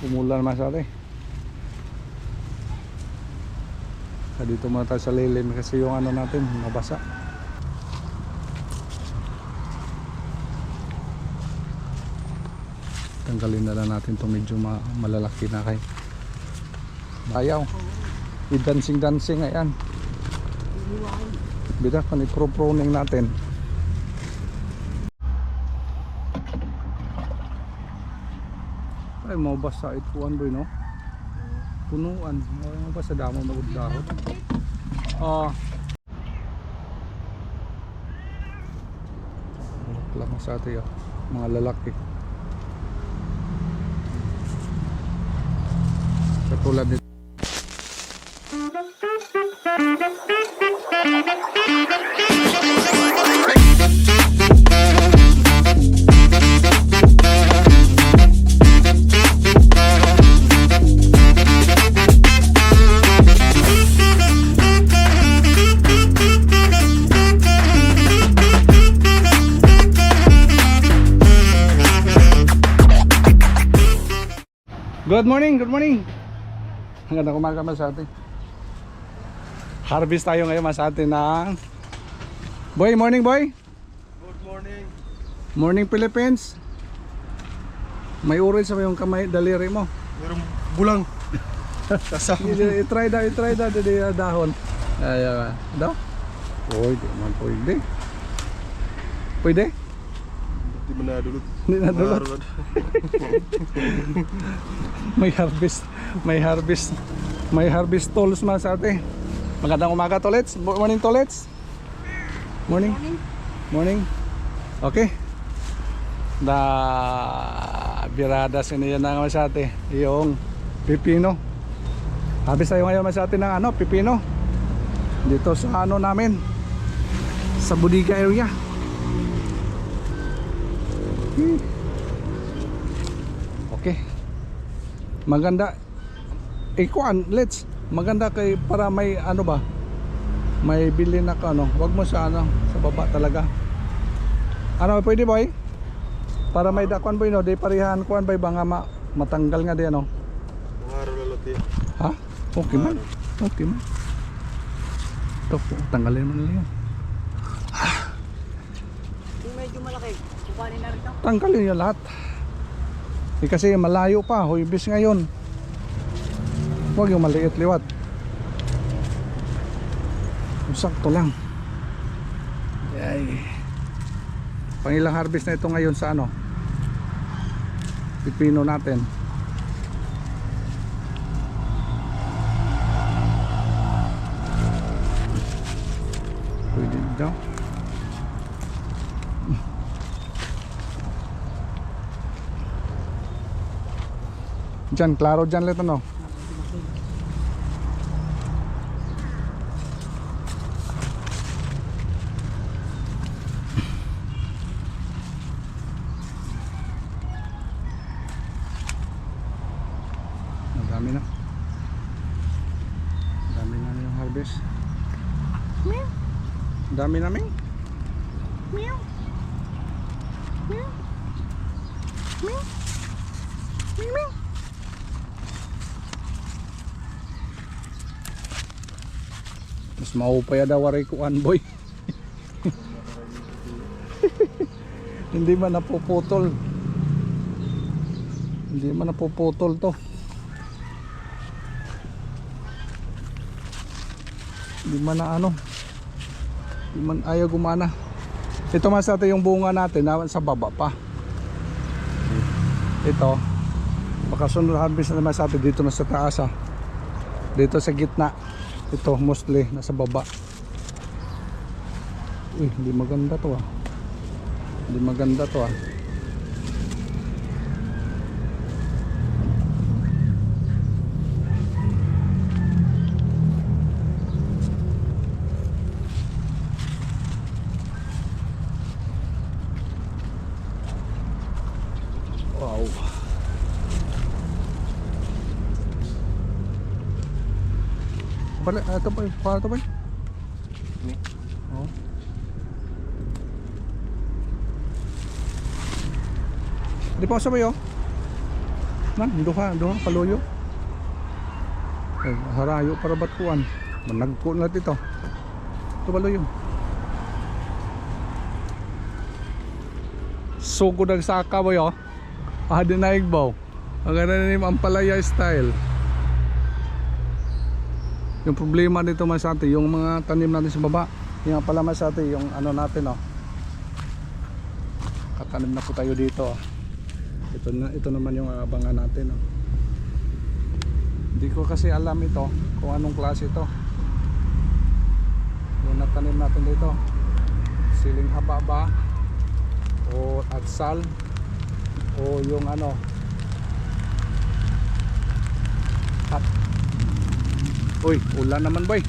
Umulan naman sa atin. Dito muna tayo sa lilim kasi yung ano natin nabasa. Tanggalin na lang natin itong medyo malalaki na kay ayaw i-dancing ayan. Bida pa ni pro-proning natin. Ay mau basa ituan boy no. Punuan mo ba sa damo magudahon. Lang sa atin mga lalaki. Katulad nito. Good morning, good morning. Ang ganda kumaga mas sa atin. Harvest tayo ngayon mas sa atin ng boy, morning boy. Good morning. Morning Philippines. May orange sa yung kamay, daliri mo. Merong bulang. Kasama. I-try daw di dahon. Ayan daw. Oy, di man pwede. Pwede? Di mo na dulot. Hindi na dulot. May harvest tools man sa atin. Magandang umaga tolets. Morning tolets. Morning. Okay. Birada siniyan na nga sa atin yung pipino. Harvest tayo ngayon sa atin ng ano, pipino. Dito sa ano namin, sa Budiga area. Okay. Maganda. Ikuan, let's. Maganda kay para may ano ba? May bili na ka ano. Wag mo sa ano, sa baba talaga. Ano pwede boy? Para may dakuan boy no, di parihan kuan boy ba nga matanggal nga di ano. Mangaro lalati. Ha? Okay man. Okay man. Ito, tanggalin mo nila yan. Yung medyo malaki, kukuhanin na rin ito. Tanggalin yung lahat. Kasi malayo pa, huibis ngayon. Huwag yung maliit liwat. Sakto lang. Ay. Pangilang harvest na ito ngayon sa ano? Pipino natin. Pwede daw. Diyan, klaro dyan lito no. Dami na. Dami na yung harvest. Meow. Dami namin. Meow. Meow. Meow. Meow. Mas maupaya daw waray kuan boy. Hindi man napuputol. Hindi man napuputol to. Hindi man na ano. Hindi man ayaw gumana. Ito mas natin yung bunga natin na sa baba pa. Ito. Baka sunod harvest na naman sa atin dito na sa taas ha. Dito sa gitna. Ito mostly nasa baba. Uy, hindi maganda to ah. Hindi maganda to ah. Wow. Balik, ito ba? Para ito ba? Oh. Di pa sabay oh. Man, duha paluyo. Harayo para ba't kuan. Managko na dito. Ito paluyo. Sugod ang saka boy oh. Din na igbaw. Ang gananim ang palaya style. Yung problema dito man sa atin, yung mga tanim natin sa baba. Yung pala man sa atin, yung ano natin oh. Katanim na po tayo dito oh. Ito naman yung abangan natin oh. Hindi ko kasi alam ito kung anong klase ito. Yung natanim natin dito, siling haba ba o atsal o yung ano uy, ulan naman boy.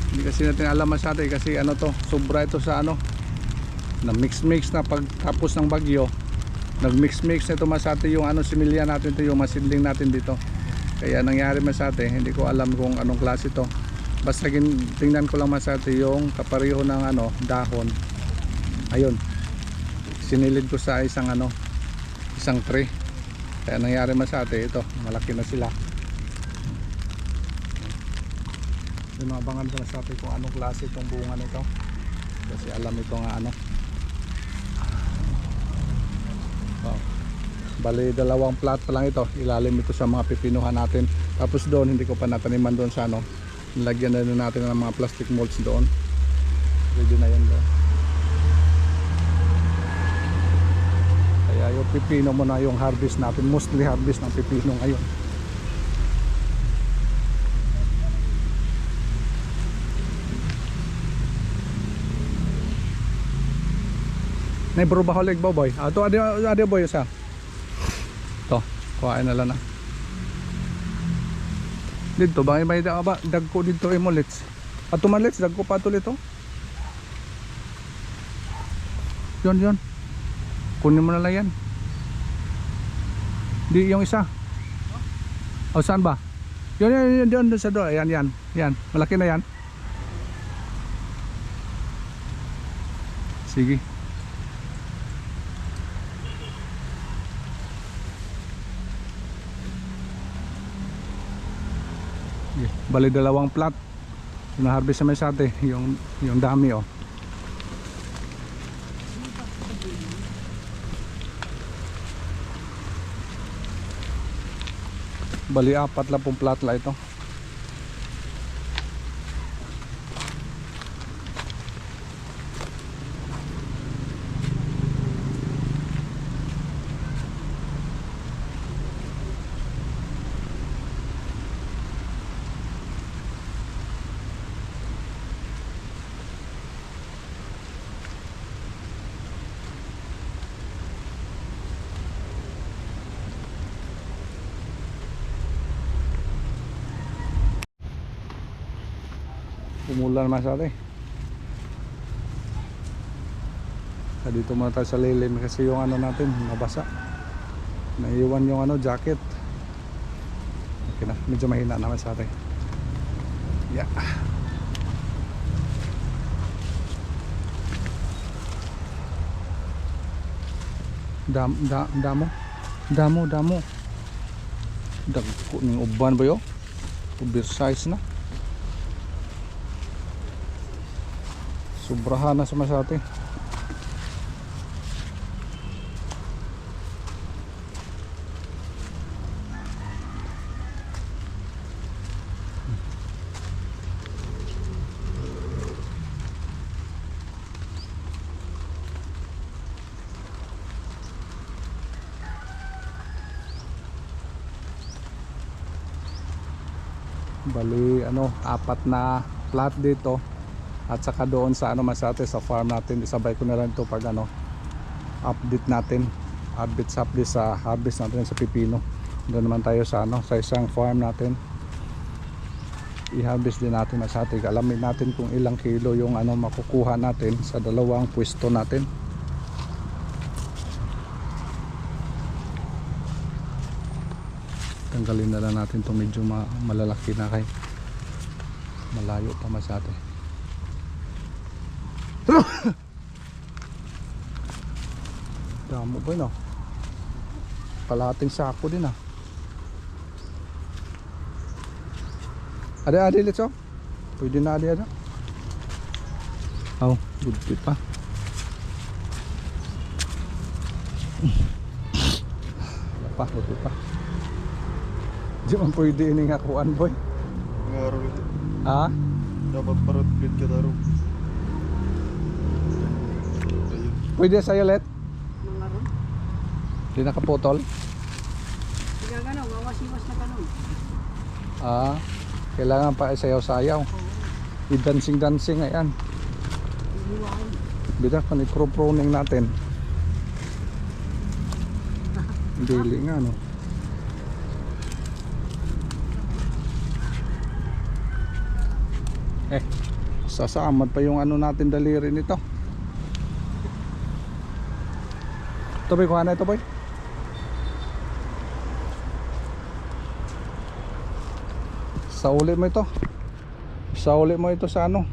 Hindi kasi natin alam masyado kasi ano to, sobra ito sa ano na mix na pagtapos ng bagyo. Nag-mix na ito masate yung ano similya natin ito, yung masidling natin dito. Kaya nangyari masate, hindi ko alam kung anong klase ito. Basta tingnan ko lang masate yung kapareho ng ano dahon. Ayun. Sinilid ko sa isang tray. Kaya nangyari masate ito, malaki na sila. Yung abangan ko masate kung anong klase itong bunga nito. Kasi alam ito nga ano. Bali 2 plat pa lang ito, ilalim ito sa mga pipinuhan natin. Tapos doon hindi ko pa nataniman doon sa ano, nilagyan na rin natin ng mga plastic molds doon. Ready na yan doon. Kaya yung pipino mo na yung harvest natin, mostly harvest ng pipino ngayon. Nay bro baholig ba boy? Ato ade boy sa. To, kuhain na lang na. Dito ba may dagko dito emolets. Ato malets dagko pa to dito. Yon. Kunin mo na lang yan. Di yung isa. O saan ba? Yon sa do. Yan. Malaki na yan. Sige. Bali 2 plat na harvest naman sa atin yung dami oh. Bali 4 lang pong plat la ito. Umulan naman sa atin. Dito muna tayo sa lilim kasi yung ano natin nabasa. Naiwan yung jacket. Okay na, medyo mahina naman sa atin. Yeah. Damo. Dagko ning uban ba yo? Oversize na. Sobrahan na sa masate. Bali 4 na plat dito. At saka doon sa masate sa farm natin, isabay ko na lang ito pag update natin, update sa harvest natin sa pipino. Doon naman tayo sa sa isang farm natin, i-harvest din natin masate. Alamin natin kung ilang kilo yung makukuha natin sa 2 pwesto natin. Tanggalin na lang natin itong medyo malalaki na kay malayo pa masate. Damo ba no? Kalahating sako din ah. Ada let's go. Pwede na ada. Oh, good pa. Wala pa, good pa. Di man pwede ini nga kuan boy. Mga araw lagi. Ha? Dapat parot plate ka taro. Ayun. Pwede sa'yo let? Mga ron. Di nakaputol? Sige gano'n, mawas-iwas na gano'n. Ah, kailangan pa sayaw-sayaw. I-dancing-dancing ayan. Ihiwain. Bida kan i-pro-proning natin. Dili nga no. Sasamad pa yung ano natin daliri nito. Ito boy, kuha na ito boy. Sauli mo ito. Sauli mo ito sa ano?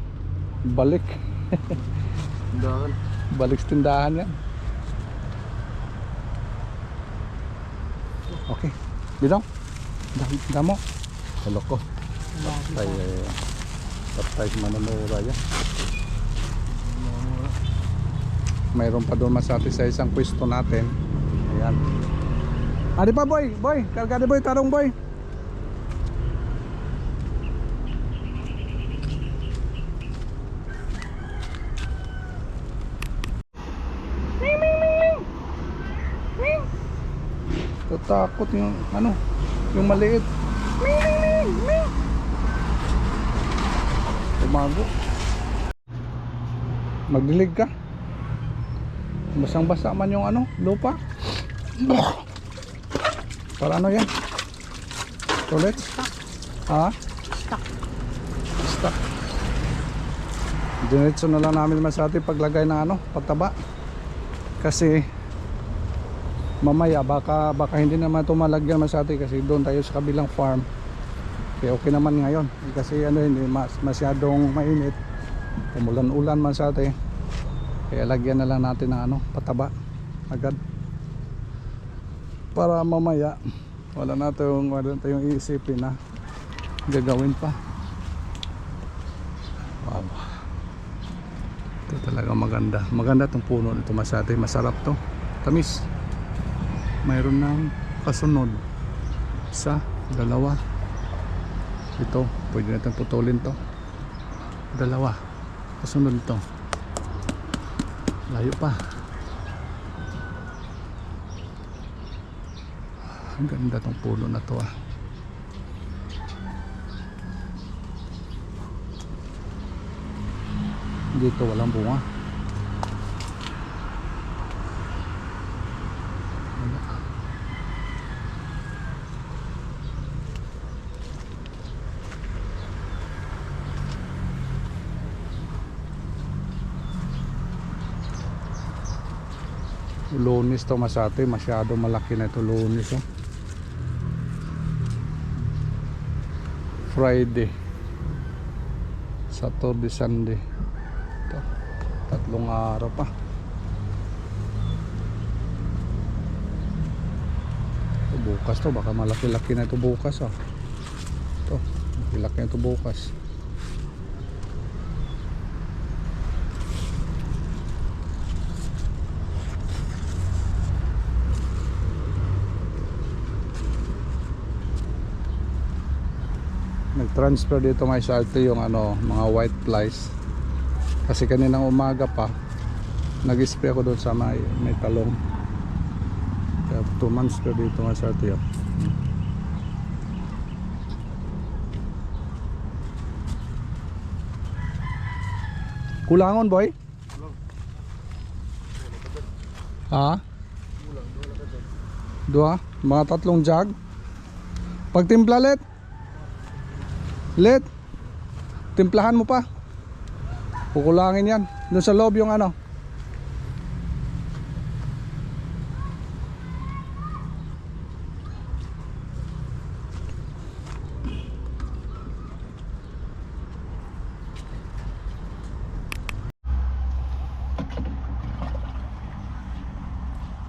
Balik. Tindahan. Balik sa tindahan yan. Okay. Bidong. Damo. Hello ko. Patay manunura yan. Mayroon pa doon masati sa isang pwesto natin. Ayan. Adi pa boy. Boy. Karga di boy. Tarong boy. Tatakot yung ano, yung maliit. Tumago. Magdilig ka. Basang-basa man yung ano, lupa. Para ano yan? Ulit? Ha? Stuck. Diretso na lang namin masati paglagay ng ano, pataba. Kasi mamaya baka hindi naman ito malagyan masati kasi doon tayo sa kabilang farm. Kaya okay naman ngayon kasi ano hindi masyadong mainit, umulan-ulan masati, kaya lagyan na lang natin ng ano, pataba agad para mamaya wala na tayong iisipin na gagawin pa. Wow, ito talaga maganda tong puno nito masati, masarap to, tamis. Mayroon ng kasunod sa dalawa. Ito, pwede natin putulin to. Dalawa. Kasunod ito. Layo pa. Ang ganda tong puno na to ah. Dito walang bunga. Lunes to masati, masyado malaki na ito Lunes oh. Friday, Saturday, Sunday ito, 3 araw pa. Ito, bukas to, baka malaki-laki na ito bukas oh. Ito, malaki na ito bukas. Nag-transfer dito may sarte yung ano, mga white flies kasi kaninang umaga pa nag-spray ako doon sa may talong, kaya 2 months pa dito may sarte yun. Kulangon boy? Ha? Dua? Mga 3 jug? Pagtimpla Let, timplahan mo pa. Kukulangin yan. Doon sa loob yung ano.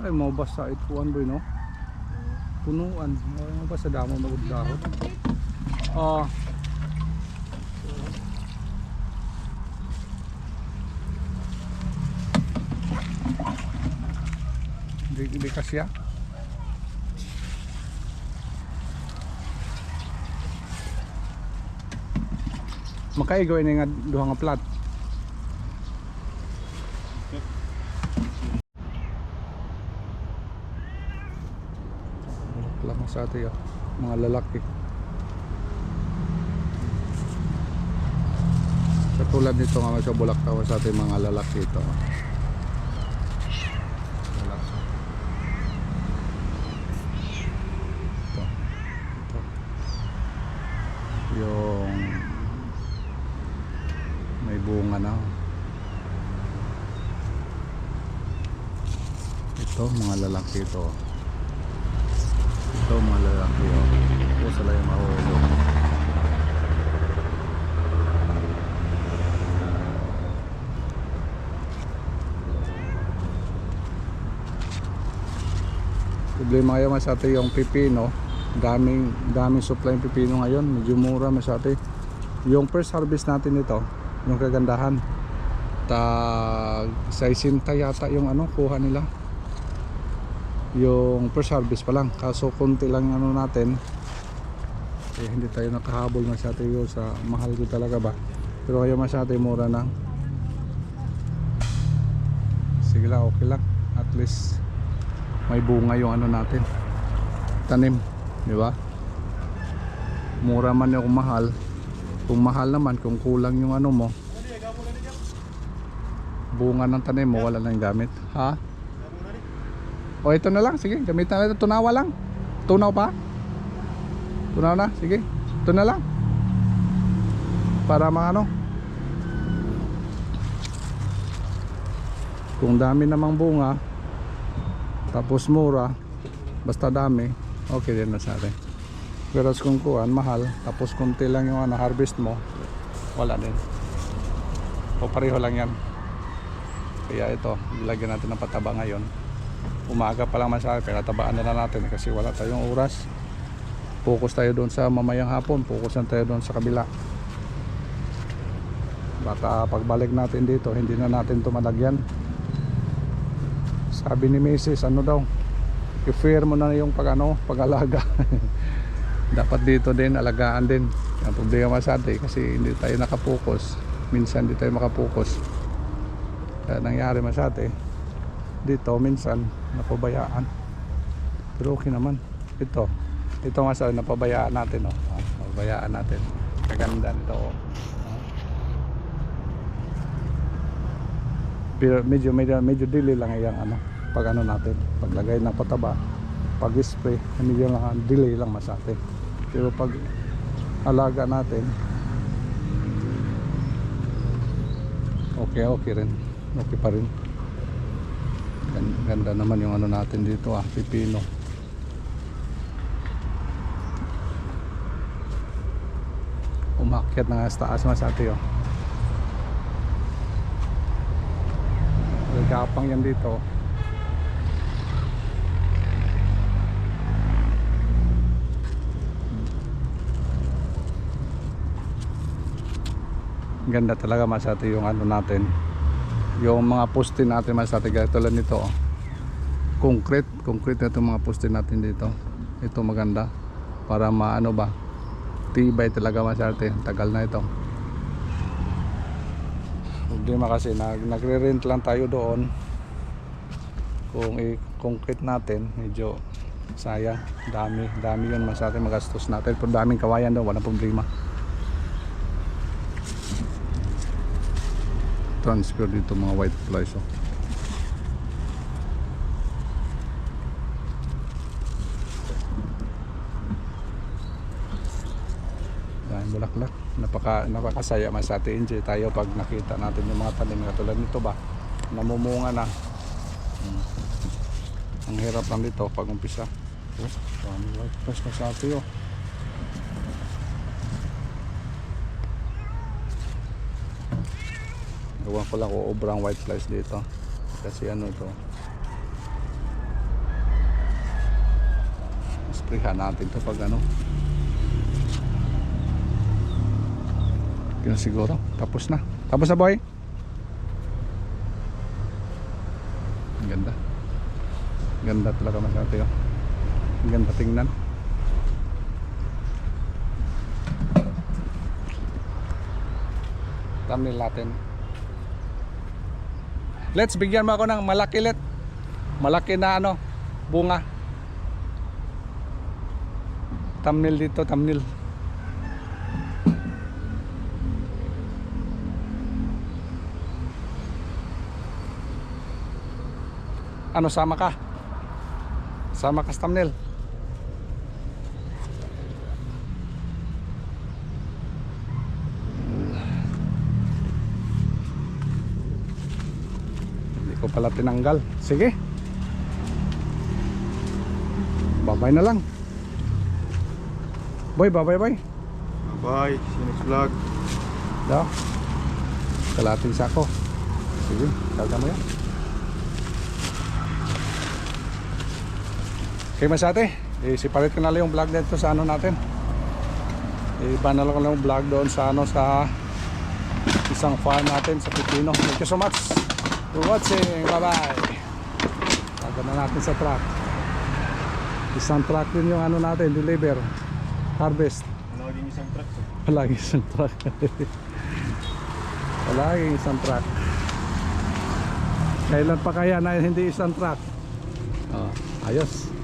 Ay, mau basa ituan boy no. punuan. Ano ba sa damo magdahon? Oh. Di kasya. Makaigo ini nga duha nga plat. Lang sa atin mga lalaki. Sa tulad nito nga sa Bulacau sa atin mga lalaki ito. Ito. Yung may bunga na. Ito mga lalaki ito. Ito mga lalaki o sila yung mahulog. Problema ngayon mas ate yung pipino. Daming supply yung pipino ngayon. Medyo mura mas ate. Yung first harvest natin ito, yung kagandahan, tag 60 yata yung ano kuha nila. Yung first harvest pa lang, kaso konti lang ano natin, hindi tayo nakahabol masyado yun sa mahal ko talaga ba, pero kaya masyado mura na. Sige lang, okay lang, at least may bunga yung ano natin tanim, di ba? Mura man yung mahal, kung mahal naman, kung kulang yung ano mo, bunga ng tanim mo, wala nang gamit. Ha? O ito na lang, sige, gamitan natin, tunawa lang. Tunaw pa? Tunaw na, sige. Ito na lang. Para mga ano. Kung dami namang bunga, tapos mura, basta dami, okay din na sa atin. Pero kung kuhan, mahal, tapos kunti lang yung ano, harvest mo, wala din. O pareho lang yan. Kaya ito, ilagyan natin ng pataba ngayon. Umaga pa lang masyado, pinatabaan na natin kasi wala tayong oras. Focus tayo doon sa mamayang hapon, focus tayo doon sa kabila. Baka pagbalik natin dito, hindi na natin ito malagyan. Sabi ni Mrs. ano daw, i-fair mo na yung pag-alaga. Dapat dito din, alagaan din. Ang problema sa atin kasi hindi tayo nakapokus. Minsan hindi tayo makapokus. Kaya nangyari masyado dito minsan napabayaan, pero okay naman. Ito nga sa napabayaan natin, napabayaan natin, kaganda nito. Pero medyo dili lang yung ano, pag ano natin, paglagay ng pataba, pag spray medyo lang delay lang masate, pero pag alaga natin okay rin, okay pa rin. Ganda naman yung ano natin dito, pipino. Umakyat na nga sa taas mas ate Nagkapang yan dito. Ganda talaga mas ate yung ano natin. Yung mga poste natin mas ate, tulad nito concrete na itong mga poste natin dito. Ito maganda para maano ba, tibay talaga mas ate. Tagal na ito. Problema kasi nagre-rent lang tayo doon. Kung i-concrete natin medyo sayang, dami yun mas ate, magastos natin, pero daming kawayan doon, walang problema. Transfer dito mga white flies Yan, bulaklak. Napakasaya mas ate, enjoy tayo pag nakita natin yung mga tanim katulad nito ba, namumunga na. Ang hirap lang dito pag umpisa. White flies mas ate Gawan ko lang kung obrang white flies dito kasi ano ito, mas Prihan natin to pag ano. Kaya siguro, tapos na. Tapos na, boy. Ang ganda. Ganda talaga masyado yun. Ang ganda tingnan. Thumbnail natin. Let's bigyan mo ako ng malaki let. Malaki na ano, bunga. Thumbnail dito, thumbnail. Ano, sama ka? Sama ka sa thumbnail. Hindi ko pala tinanggal. Sige. Babay na lang. Boy, babay boy. Bye. See you next vlog. Daw. Kalating sako. Sige, karga mo yan. Okay, Masate, isipalit ko na lang yung vlog dito sa ano natin. Iba na lang yung vlog doon sa ano, sa isang farm natin sa Pipino. Thank you so much for watching. Bye bye. Taga na natin sa truck. Isang truck din yung ano natin, deliver, harvest. Naging isang truck. Palagi isang truck. Palagi isang truck. Kailan pa kaya na hindi isang truck? Oh, ayos.